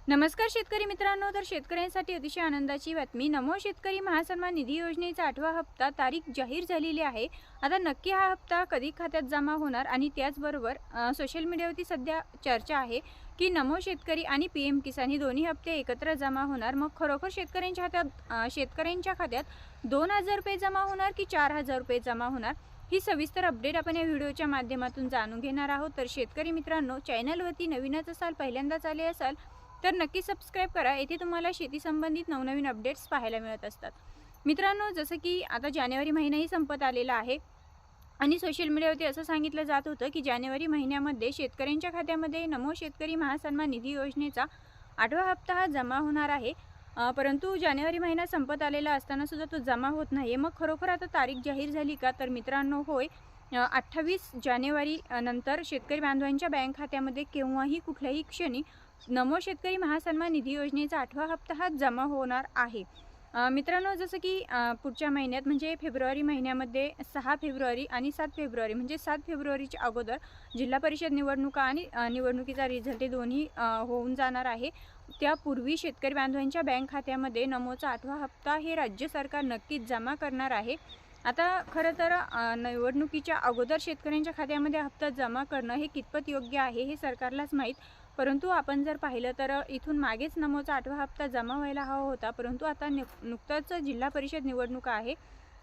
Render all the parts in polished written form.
नमस्कार शेतकरी मित्रांनो, तर शेतकऱ्यांसाठी अतिशय आनंदाची बातमी. नमो शेतकरी महासन्मान निधी योजनेचा 8वा हप्ता तारीख जाहीर झालेली आहे. आता नक्की हा हप्ता कधी खात्यात जमा होणार आणि त्याचबरोबर सोशल मीडियावरती सध्या चर्चा आहे की नमो शेतकरी आणि पीएम किसान ही दोन्ही हप्ते एकत्र जमा होणार. मग खरोखर शेतकऱ्यांच्या खात्यात 2,000 रुपये जमा होणार की 4,000 रुपये जमा होणार, ही सविस्तर अपडेट आपण या व्हिडिओच्या माध्यमातून जाणून घेणार आहोत. तर शेतकरी मित्रांनो, चॅनलवरती नवीनच असाल, पहिल्यांदाच आले असाल तर नक्की सबस्क्राईब करा. येथे तुम्हाला शेती संबंधित नवनवीन अपडेट्स पाहायला मिळत असतात. मित्रांनो, जसं की आता जानेवारी महिनाही संपत आलेला आहे आणि सोशल मीडियावरती असं सांगितलं जात होतं की जानेवारी महिन्यामध्ये शेतकऱ्यांच्या खात्यामध्ये नमो शेतकरी महासन्मान निधी योजनेचा 8वा हप्ता हा जमा होणार आहे. परंतु जानेवारी महिना संपत आलेला असताना सुद्धा तो जमा होत नाही. मग खरोखर आता तारीख जाहीर झाली का? तर मित्रांनो, होय, 28 जानेवारी नंतर शेतकरी बांधवांच्या बँक खात्यामध्ये केव्हाही कुठल्याही क्षणी नमो शेतकरी महासन्मान निधी योजनेचा 8वा हप्ता हा जमा होणार आहे. मित्रांनो, जसं की पुढच्या महिन्यात म्हणजे फेब्रुवारी महिन्यामध्ये 6 फेब्रुवारी आणि 7 फेब्रुवारी म्हणजे 7 फेब्रुवारीच्या अगोदर जिल्हा परिषद निवडणुका आणि निवडणुकीचा रिझल्ट हे दोन्ही होऊन जाणार आहे. त्यापूर्वी शेतकरी बांधवांच्या बँक खात्यामध्ये नमोचा 8वा हप्ता हे राज्य सरकार नक्कीच जमा करणार आहे. आता खरं तर निवडणुकीच्या अगोदर शेतकऱ्यांच्या खात्यामध्ये हप्ता जमा करणं हे कितपत योग्य आहे हे सरकारलाच माहीत. परंतु आपण जर पाहिलं तर इथून मागेच नमोचा 8वा हप्ता जमा व्हायला हवा होता. परंतु आता नुकताच जिल्हा परिषद निवडणुका आहे,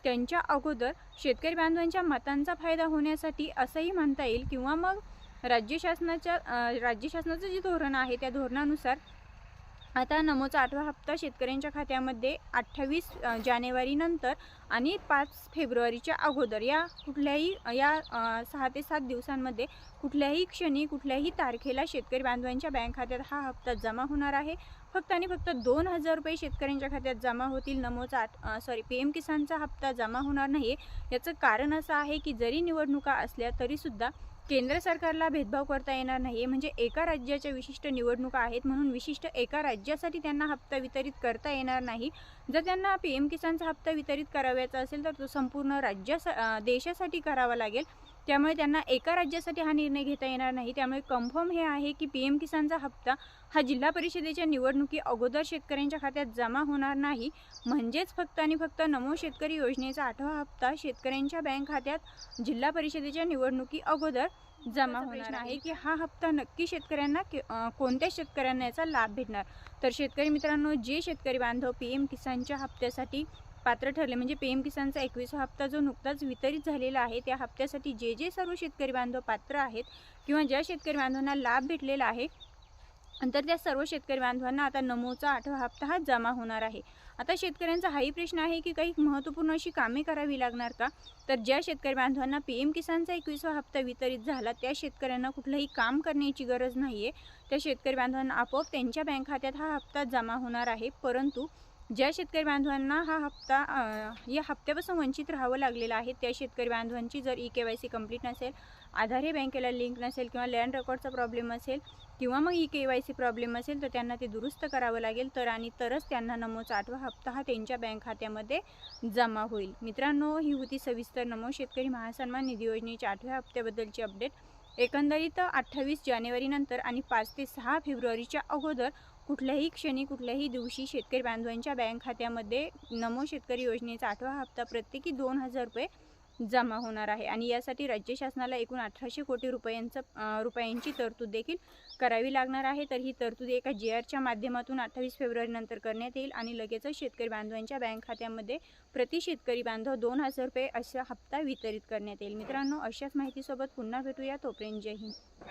त्यांच्या अगोदर शेतकरी बांधवांच्या मतांचा फायदा होण्यासाठी असंही म्हणता येईल किंवा मग राज्य शासनाचं जे धोरण आहे त्या धोरणानुसार आता नमोचा 8वा हप्ता शेतकऱ्यांच्या खात्यामध्ये 28 जानेवारी नंतर आणि 5 फेब्रुवारीच्या अगोदर या 6 ते 7 दिवसांमध्ये कुठल्याही क्षणी कुठल्याही तारखेला शेतकरी बांधवांच्या बँक खात्यात हा हप्ता जमा होणार आहे. फक्त आणि फक्त 2,000 रुपये शेतकऱ्यांच्या खात्यात जमा होतील. पीएम किसानचा हप्ता जमा होणार नाही. याचं कारण असं आहे की जरी निवडणुका असल्या तरीसुद्धा केंद्र सरकारला भेदभाव करता येणार नाही. म्हणजे एका राज्याच्या विशिष्ट निवडणुका आहेत म्हणून विशिष्ट एका राज्यासाठी त्यांना हप्ता वितरित करता येणार नाही. जर त्यांना पीएम किसानचा हप्ता वितरित करावयाचा असेल तर तो संपूर्ण देशासाठी करावा लागेल. त्यामुळे त्यांना एका राज्यासाठी हा निर्णय घेता येणार नाही. त्यामुळे कन्फर्म हे आहे की पीएम किसानचा हप्ता हा जिल्हा परिषदेच्या निवडणुकी अगोदर शेतकऱ्यांच्या खात्यात जमा होणार नाही. म्हणजेच फक्त आणि फक्त नमो शेतकरी योजनेचा 8वा हप्ता शेतकऱ्यांच्या बँक खात्यात जिल्हा परिषदेच्या निवडणुकी अगोदर जमा होणार आहे. की हा हप्ता नक्की कोणत्या शेतकऱ्यांना याचा लाभ भेटणार? तर शेतकरी मित्रांनो, जे शेतकरी बांधव पीएम किसानच्या हप्त्यासाठी पात्र ठरले, म्हणजे पीएम किसानचा 21वा हप्ता जो नुकताच वितरित झालेला आहे त्या हप्त्यासाठी जे सर्व शेतकरी बांधव पात्र आहेत किंवा ज्या शेतकरी बांधवांना लाभ भेटलेला आहे तर त्या सर्व शेतकरी बांधवांना आता नमोचा 8वा हप्ता हा जमा होणार आहे. आता शेतकऱ्यांचा हाही प्रश्न आहे की काही महत्त्वपूर्ण अशी कामे करावी लागणार का? तर ज्या शेतकरी बांधवांना पीएम किसानचा 21वा हप्ता वितरित झाला त्या शेतकऱ्यांना कुठलंही काम करण्याची गरज नाही आहे. त्या शेतकरी बांधवांना आपोआप त्यांच्या बँक खात्यात हा हप्ता जमा होणार आहे. परंतु ज्या शेतकरी बांधवांना या हप्त्यापासून वंचित राहावं लागलेलं आहे त्या शेतकरी बांधवांची जर KYC कंप्लीट नसेल, आधार हे बँकेला लिंक नसेल किंवा लँड रेकॉर्डचा प्रॉब्लेम असेल किंवा मग KYC प्रॉब्लेम असेल तर त्यांना ते दुरुस्त करावं लागेल. तरच त्यांना नमोचा 8वा हप्ता हा त्यांच्या बँक खात्यामध्ये जमा होईल. मित्रांनो, ही होती सविस्तर नमो शेतकरी महासन्मान निधी योजनेच्या 8व्या हप्त्याबद्दलची अपडेट. एकंदरीत 28 जानेवारी नंतर आणि 5 ते 6 फेब्रुवारीच्या अगोदर कुठल्याही क्षणी कुठल्याही दिवशी शेतकरी बांधवांच्या बँक खात्यामध्ये नमो शेतकरी योजनेचा 8वा हप्ता प्रत्येकी 2,000 रुपये जमा होणार आहे. आणि यासाठी राज्य शासनाला एकूण 1,800 कोटी रुपयांची तरतूद देखील करावी लागणार आहे. तर ही तरतूद एका JRच्या माध्यमातून 28 फेब्रुवारी नंतर करण्यात येईल आणि लगेचच शेतकरी बांधवांच्या बँक खात्यामध्ये प्रति शेतकरी बांधव 2,000 रुपये असा हप्ता वितरित करण्यात येईल. मित्रांनो, अशाच माहितीसोबत पुन्हा भेटूया. तोपर्यंत जय हिंद.